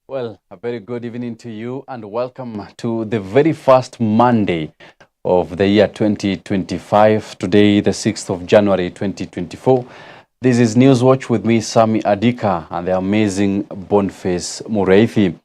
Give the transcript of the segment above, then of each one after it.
Well, a very good evening to you and welcome to the very first Monday of the year 2025. Today, the 6th of January 2024. This is Newswatch with me, Sammy Adika, and the amazing Boniface Mureithi.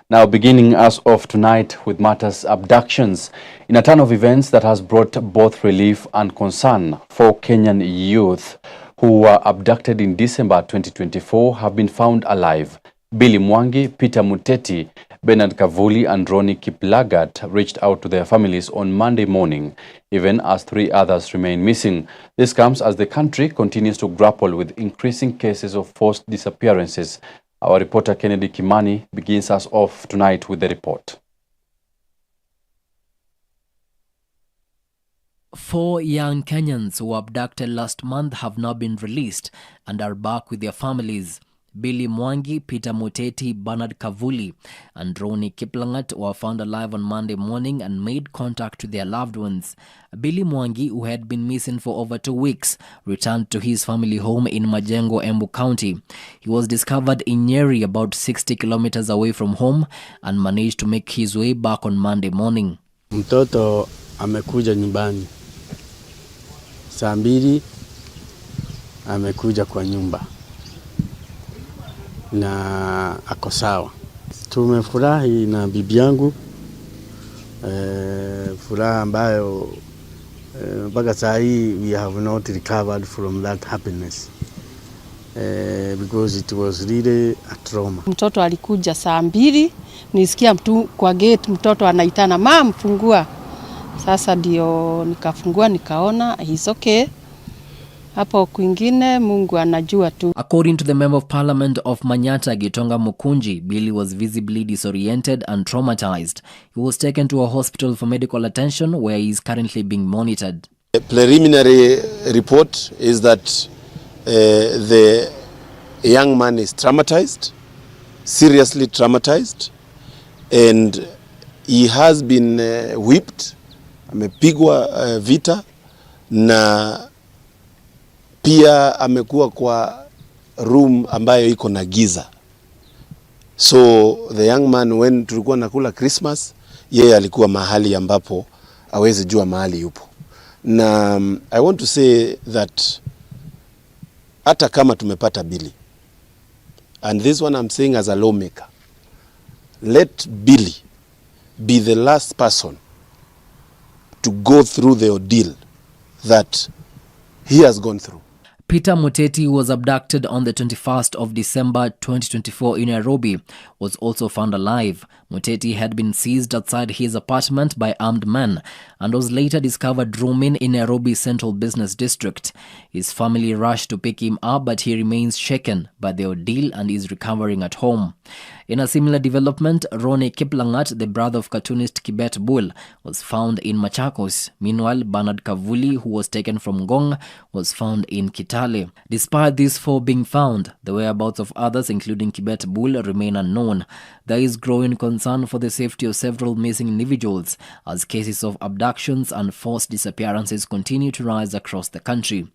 Now, beginning as of tonight with matters abductions, in a turn of events that has brought both relief and concern, 4 Kenyan youth who were abducted in December 2024 have been found alive. Billy Mwangi, Peter Muteti, Bernard Kavuli and Ronnie Kiplagat reached out to their families on Monday morning, even as 3 others remain missing. This comes as the country continues to grapple with increasing cases of forced disappearances. Our reporter Kennedy Kimani begins us off tonight with the report. 4 young Kenyans who were abducted last month have now been released and are back with their families. Billy Mwangi, Peter Muteti, Bernard Kavuli, and Ronnie Kiplagat were found alive on Monday morning and made contact with their loved ones. Billy Mwangi, who had been missing for over 2 weeks, returned to his family home in Majengo, Embu County. He was discovered in Nyeri, about 60 kilometers away from home, and managed to make his way back on Monday morning. Mtoto amekuja nyumbani. Saa 2 amekuja kwa nyumba. Na ako sawa. Tumefurahi na bibi yangu, furaha ambayo mpaka saa hii we have not recovered from that happiness because it was really a trauma. Mtoto alikuja saa 2, nisikia mtu kwa gate mtoto anaitana, "Mama, fungua." Sasa ndio nikafungua, nikaona he's okay. Hapo kwingine Mungu anajua tu. According to the Member of Parliament of Manyata, Gitonga Mukunji, Billy was visibly disoriented and traumatized. He was taken to a hospital for medical attention where he is currently being monitored. The preliminary report is that the young man is traumatized, seriously traumatized, and he has been whipped, amepigwa vita, na pia amekuwa kwa room ambayo iko na giza. So the young man, when tulikuwa nakula Christmas, yeye alikuwa mahali ambapo hawezi jua mahali yupo. Na I want to say that hata kama tumepata Billy, and this one I'm saying as a lawmaker, let Billy be the last person to go through the ordeal that he has gone through. Peter Muteti, who was abducted on the 21st of December 2024 in Nairobi, was also found alive. Muteti had been seized outside his apartment by armed men and was later discovered roaming in Nairobi's Central Business District. His family rushed to pick him up, but he remains shaken by the ordeal and is recovering at home. In a similar development, Ronnie Kiplagat, the brother of cartoonist Kibet Bull, was found in Machakos. Meanwhile, Bernard Kavuli, who was taken from Ngong, was found in Kitale. Despite these 4 being found, the whereabouts of others, including Kibet Bull, remain unknown. There is growing concern for the safety of several missing individuals as cases of abductions and forced disappearances continue to rise across the country.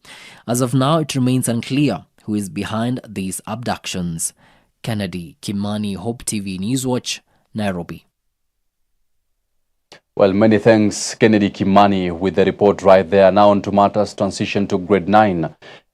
As of now, it remains unclear who is behind these abductions. Kennedy Kimani, Hope TV Newswatch, Nairobi. Well, many thanks, Kennedy Kimani, with the report right there. Now on to matters transition to grade 9.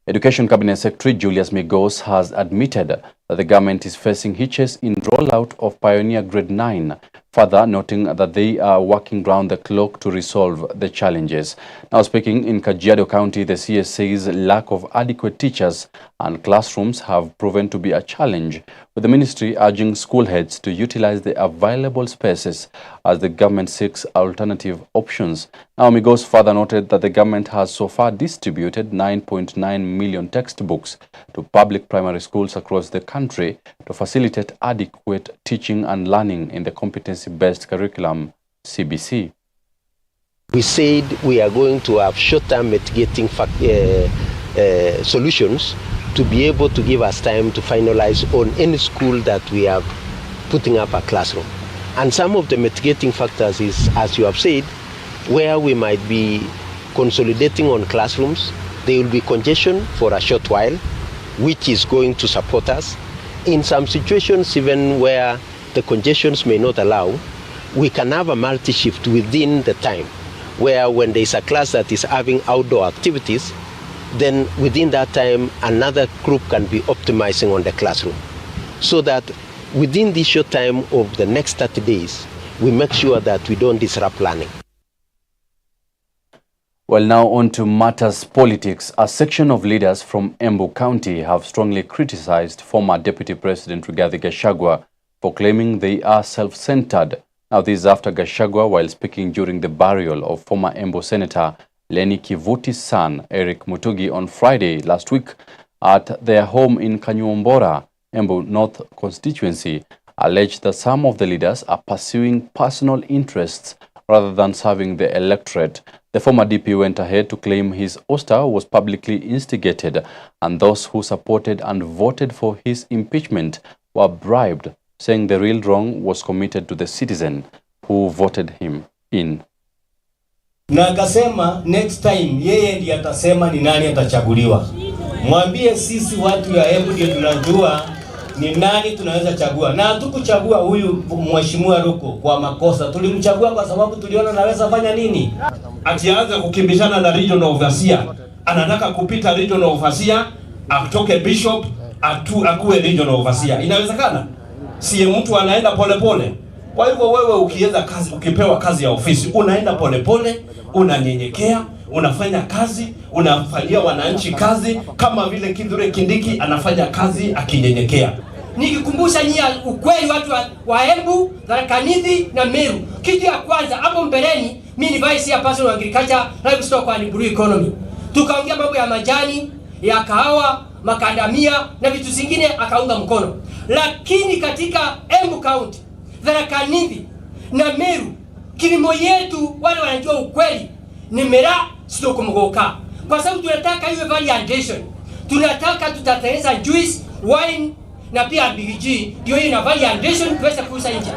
Education Cabinet Secretary Julius Migos has admitted that the government is facing hitches in rollout of Pioneer Grade 9 further noting that they are working round the clock to resolve the challenges. Now speaking in Kajiado County, the CS says lack of adequate teachers and classrooms have proven to be a challenge, with the ministry urging school heads to utilize the available spaces as the government seeks alternative options. Now Migos further noted that the government has so far distributed 9.9 million textbooks to public primary schools across the country to facilitate adequate teaching and learning in the competency-based curriculum, CBC. We said we are going to have short-term mitigating solutions to be able to give us time to finalize on any school that we are putting up a classroom. And some of the mitigating factors is, as you have said, where we might be consolidating on classrooms, there will be congestion for a short while, which is going to support us. In some situations, even where the congestions may not allow, we can have a multi-shift within the time, where when there is a class that is having outdoor activities, then within that time, another group can be optimizing on the classroom. So that within this short time of the next 30 days, we make sure that we don't disrupt learning. Well, now on to matters politics. A section of leaders from Embu County have strongly criticized former Deputy President Rigathi Gachagua for claiming they are self-centered. Now, this is after Gachagua, while speaking during the burial of former Embu Senator Lenny Kivuti's son, Eric Mutugi, on Friday last week at their home in Kanyuombora, Embu North constituency, alleged that some of the leaders are pursuing personal interests rather than serving the electorate. The former DP went ahead to claim his ouster was publicly instigated and those who supported and voted for his impeachment were bribed, saying the real wrong was committed to the citizen who voted him in. Na akasema next time yeye ndiye atasema ni nani atachaguliwa. Mwambie sisi watu ya Embu ndio tunajua ni nani tunaweza chagua. Na hatukuchagua huyu mheshimiwa Ruko kwa makosa. Tulimchagua kwa sababu tuliona anaweza fanya nini? Atianza kukimbizana na regional overseer. Anataka kupita regional overseer, atoke bishop, akuwe regional overseer. Inawezekana? Si mtu anaenda polepole. Kwa hivyo wewe ukipewa kazi ya ofisi, unaenda polepole, unanyenyekea, unafanya kazi, unafanyia wananchi kazi kama vile Kithure Kindiki anafanya kazi akinyenyekea. Nikikumbusha nyia ukweli watu wa Embu, Tharaka Nithi na Meru. Kitu ya kwanza hapo mbeleni mimi ni vice ya personal agriculture, livestock and blue economy. Tukaongea mambo ya majani, ya kahawa, makandamia na vitu zingine akaunga mkono. Lakini katika Embu County, Tharaka Nithi na Meru, kilimo yetu wale wanajua ukweli ni mera sio kumgoka. Kwa sababu tunataka iwe variation. Tunataka tutatengeneza juice, wine na pia BG ndio ina variation tuweze kuuza nje.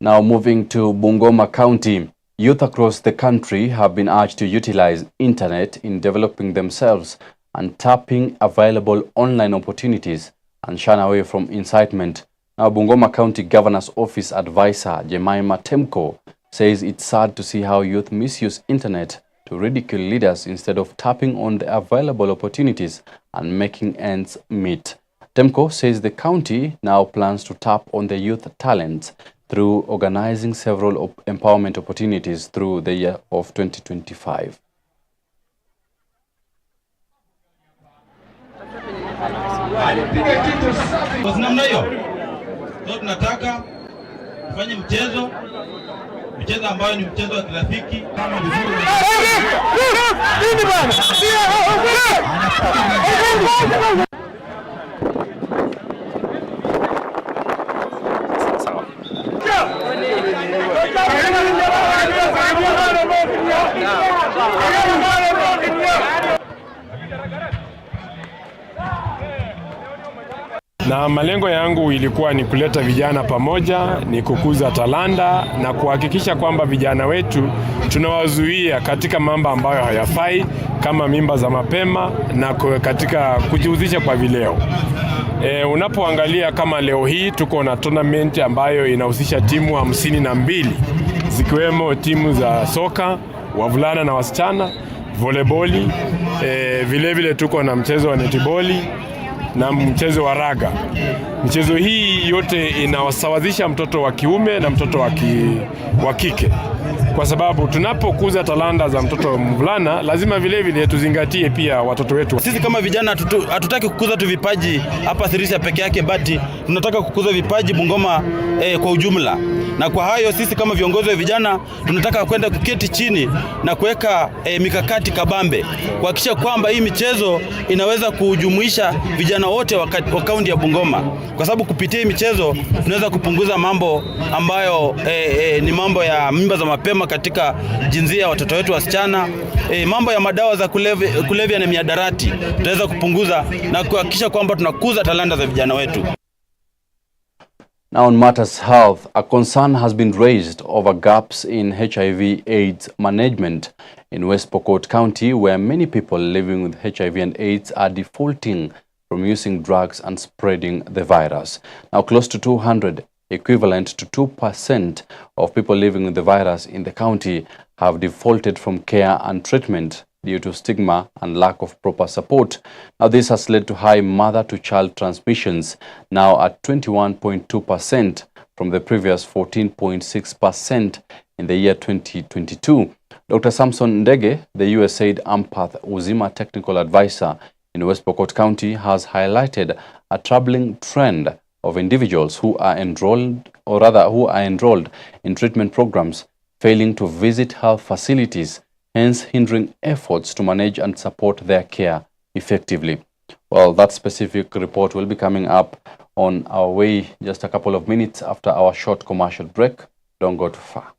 Now moving to Bungoma County, youth across the country have been urged to utilize internet in developing themselves and tapping available online opportunities and shun away from incitement. Now, Bungoma County Governor's Office Advisor Jemima Temko says it's sad to see how youth misuse internet to ridicule leaders instead of tapping on the available opportunities and making ends meet. Temko says the county now plans to tap on the youth talents through organizing several empowerment opportunities through the year of 2025. Tunataka kufanya mchezo ambayo ni mchezo wa kirafiki kama vizuri. Na malengo yangu ilikuwa ni kuleta vijana pamoja, ni kukuza talanta na kuhakikisha kwamba vijana wetu tunawazuia katika mambo ambayo hayafai kama mimba za mapema na katika kujihusisha kwa vileo. Unapoangalia kama leo hii tuko na tournament ambayo inahusisha timu 52 zikiwemo timu za soka, wavulana na wasichana, volleyball, vile vile tuko na mchezo wa netball. na mchezo wa raga. Michezo hii yote inawasawazisha mtoto wa kiume na mtoto wa kike. Kwa sababu tunapokuza talanta za mtoto mvulana, lazima vile vile tuzingatie pia watoto wetu. Sisi kama vijana hatutaki kukuza tu vipaji hapa Sirisia peke yake, bali tunataka kukuza vipaji Bungoma kwa ujumla. Na kwa hayo sisi kama viongozi wa vijana tunataka kwenda kuketi chini na kuweka mikakati kabambe kuhakikisha kwamba hii michezo inaweza kujumuisha vijana wote wa kaunti ya Bungoma, kwa sababu kupitia hii michezo tunaweza kupunguza mambo ambayo ni mambo ya mimba za mapema katika jinsia ya watoto wetu wasichana, mambo ya madawa za kulevya na miadarati tunaweza kupunguza na kuhakikisha kwamba tunakuza talanta za vijana wetu. Now on matters health, a concern has been raised over gaps in HIV/AIDS management in West Pokot County, where many people living with HIV and AIDS are defaulting from using drugs and spreading the virus. Now close to 200, equivalent to 2% of people living with the virus in the county, have defaulted from care and treatment due to stigma and lack of proper support. Now this has led to high mother-to-child transmissions, now at 21.2% from the previous 14.6% in the year 2022. Dr. Samson Ndege, the USAID Ampath Uzima Technical Advisor in West Pokot County, has highlighted a troubling trend of individuals who are enrolled in treatment programs failing to visit health facilities, hence hindering efforts to manage and support their care effectively. Well, that specific report will be coming up on our way just a couple of minutes after our short commercial break. Don't go too far.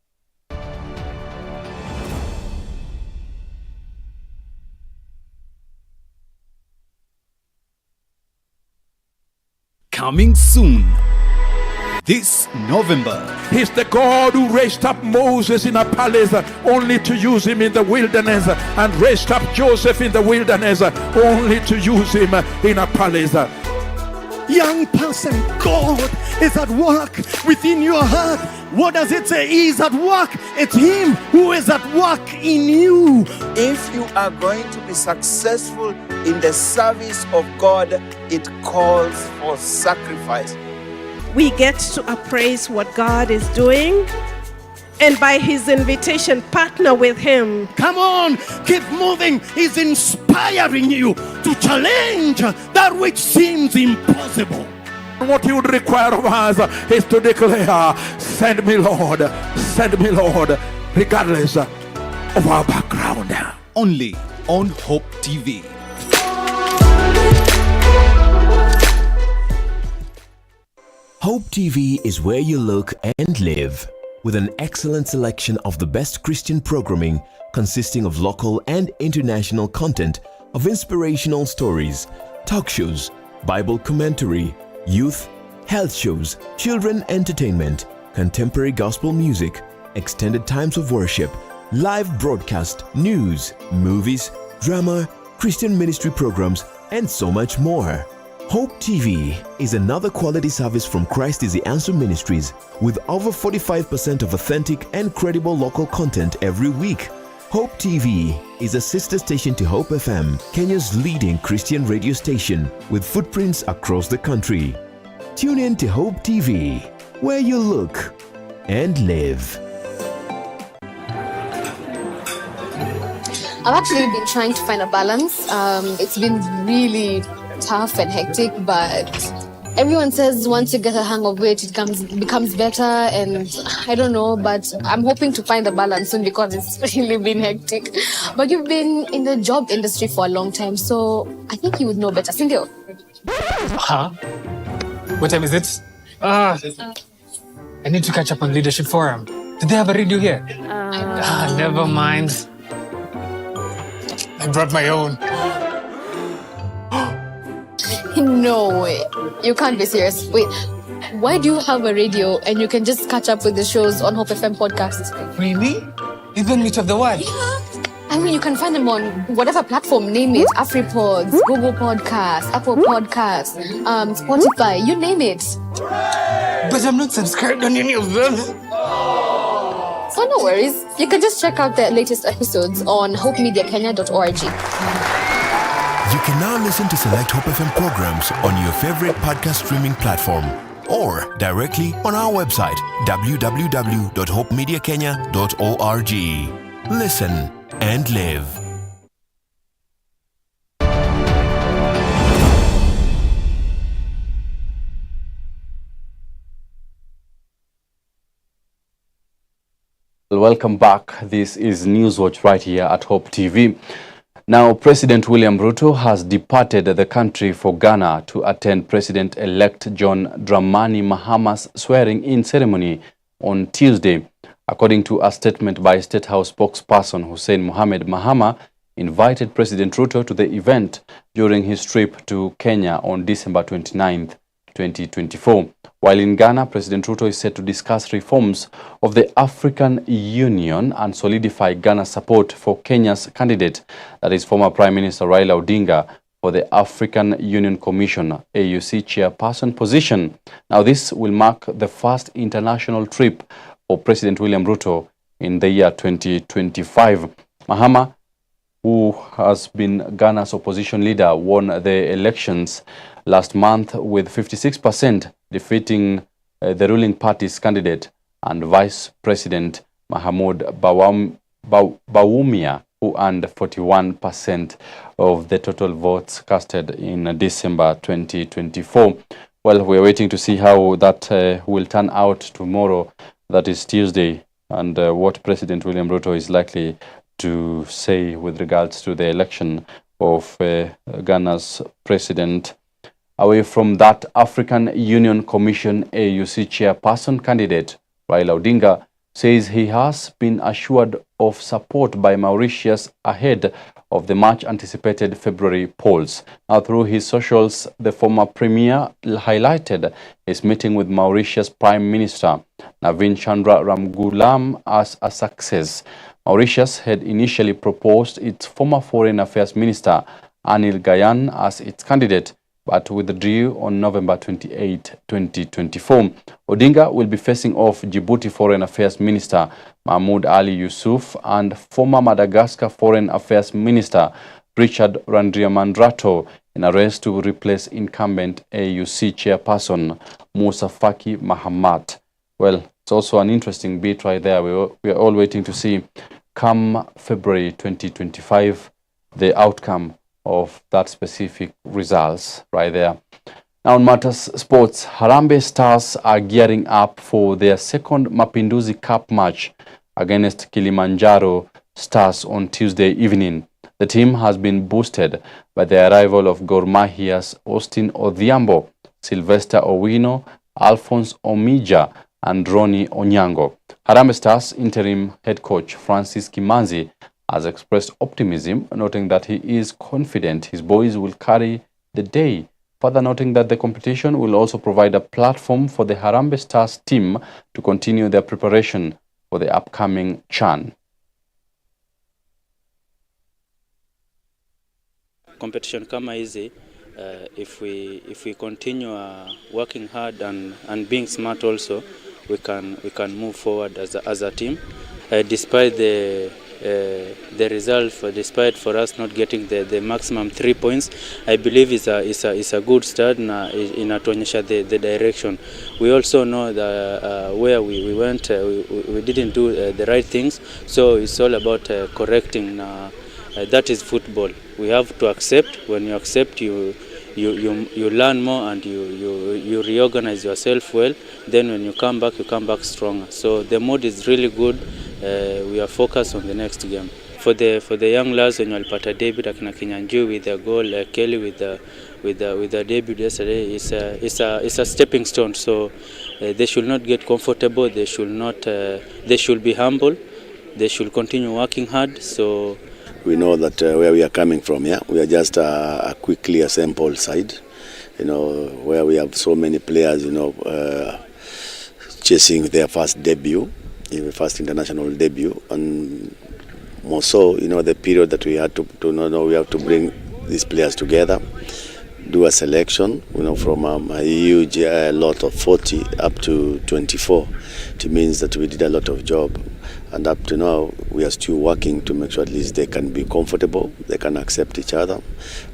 Coming soon. This November. He's the God who raised up Moses in a palace only to use him in the wilderness, and raised up Joseph in the wilderness only to use him in a palace. Young person, God is at work within your heart. What does it say? He is at work. It's him who is at work in you. If you are going to be successful in the service of God, it calls for sacrifice. We get to appraise what God is doing, and by his invitation, partner with him. Come on, keep moving. He's inspiring you to challenge that which seems impossible. What he would require of us is to declare, send me Lord, regardless of our background. Only on Hope TV. Hope TV is where you look and live, with an excellent selection of the best Christian programming consisting of local and international content, of inspirational stories, talk shows, Bible commentary, youth, health shows, children entertainment, contemporary gospel music, extended times of worship, live broadcast, news, movies, drama, Christian ministry programs, and so much more. Hope TV is another quality service from Christ is the Answer Ministries, with over 45% of authentic and credible local content every week. Hope TV is a sister station to Hope FM, Kenya's leading Christian radio station, with footprints across the country. Tune in to Hope TV, where you look and live. I've actually been trying to find a balance. It's been really tough and hectic, but everyone says once you get a hang of it, it becomes better, and I don't know, but I'm hoping to find a balance soon because it's really been hectic. But you've been in the job industry for a long time, so I think you would know better. Sindio? Huh? What time is it? I need to catch up on Leadership Forum. Did they have a radio here? Never mind. I brought my own. No way. You can't be serious. Wait, why do you have a radio and you can just catch up with the shows on Hope FM podcasts? Really? Even Meet of the One? Yeah. I mean, you can find them on whatever platform, name it. AfriPods, Google Podcasts, Apple Podcasts, Spotify, you name it. But I'm not subscribed on any of them. So no worries. You can just check out the latest episodes on hopemediakenya.org. You can now listen to select Hope FM programs on your favorite podcast streaming platform or directly on our website www.hopemediakenya.org. Listen and live. Welcome back. This is Newswatch right here at Hope TV. Now, President William Ruto has departed the country for Ghana to attend President-elect John Dramani Mahama's swearing-in ceremony on Tuesday. According to a statement by State House spokesperson Hussein Mohamed, Mahama invited President Ruto to the event during his trip to Kenya on December 29th, 2024. While in Ghana, President Ruto is set to discuss reforms of the African Union and solidify Ghana's support for Kenya's candidate, that is former Prime Minister Raila Odinga, for the African Union Commission AUC chairperson position. Now, this will mark the first international trip for President William Ruto in the year 2025. Mahama, who has been Ghana's opposition leader, won the elections last month with 56%, defeating the ruling party's candidate and Vice President Mahamudu Bawumia, who earned 41% of the total votes casted in December 2024. Well, we're waiting to see how that will turn out tomorrow, that is Tuesday, and what President William Ruto is likely to say with regards to the election of Ghana's president. Away from that, African Union Commission AUC chairperson candidate Raila Odinga says he has been assured of support by Mauritius ahead of the much-anticipated February polls. Now, through his socials, the former premier highlighted his meeting with Mauritius Prime Minister Navin Chandra Ramgoolam as a success. Mauritius had initially proposed its former Foreign Affairs Minister Anil Gayan as its candidate, but withdrew on November 28, 2024. Odinga will be facing off Djibouti Foreign Affairs Minister Mahmoud Ali Yusuf and former Madagascar Foreign Affairs Minister Richard Randriamandrato in a race to replace incumbent AUC chairperson Musa Faki Mahamat. Well, it's also an interesting beat right there. We are all waiting to see, come February 2025, the outcome of that specific results right there. Now, on matters sports, Harambee Stars are gearing up for their second Mapinduzi Cup match against Kilimanjaro Stars on Tuesday evening. The team has been boosted by the arrival of Gor Mahia's Austin Odhiambo, Sylvester Owino, Alphonse Omija, and Ronnie Onyango. Harambee Stars interim head coach Francis Kimanzi has expressed optimism, noting that he is confident his boys will carry the day. Further noting that the competition will also provide a platform for the Harambee Stars team to continue their preparation for the upcoming CHAN. Competition kama hizi, if we continue working hard and being smart also, we can move forward as a team. Despite the result, despite for us not getting the maximum 3 points, I believe is a good start na inatuonyesha the direction. We also know that where we went, we didn't do the right things, so it's all about correcting. That is football. We have to accept. When you accept, you learn more and you reorganize yourself well. Then when you come back stronger. So the mood is really good. We are focused on the next game. For the young lads, when you pata debut, akina Kinyanju with a goal, Kelly with the debut yesterday, it's a stepping stone. So they should not get comfortable. They should be humble. They should continue working hard. So we know that where we are coming from, yeah, we are just a quickly assembled side, where we have so many players, chasing their first debut, first international debut, and more so, the period that we had to know we have to bring these players together, do a selection, from a huge lot of 40 up to 24. It means that we did a lot of job. And up to now, we are still working to make sure at least they can be comfortable, they can accept each other,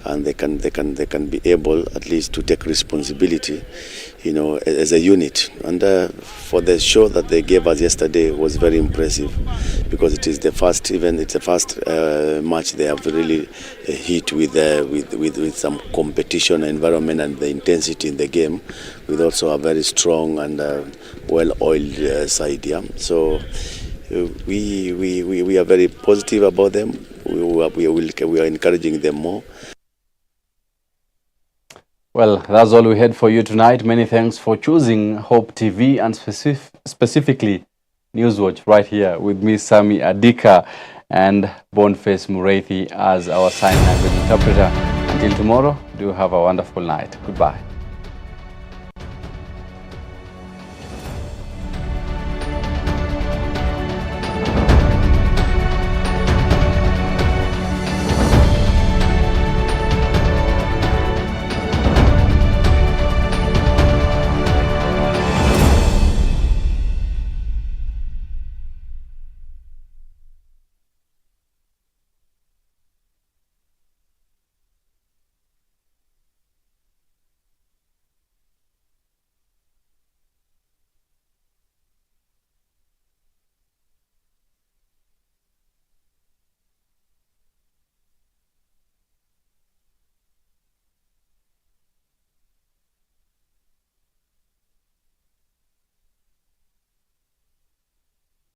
and they can be able at least to take responsibility, you know, as a unit. And for the show that they gave us yesterday was very impressive, because it is the first match they have really hit with some competition environment and the intensity in the game, with also a very strong and well-oiled side. Yeah? So we are very positive about them. We are encouraging them more. Well, that's all we had for you tonight. Many thanks for choosing Hope TV and specifically Newswatch right here with me, Sammy Adika, and Boniface Mureithi as our sign language interpreter. Until tomorrow, do have a wonderful night. Goodbye.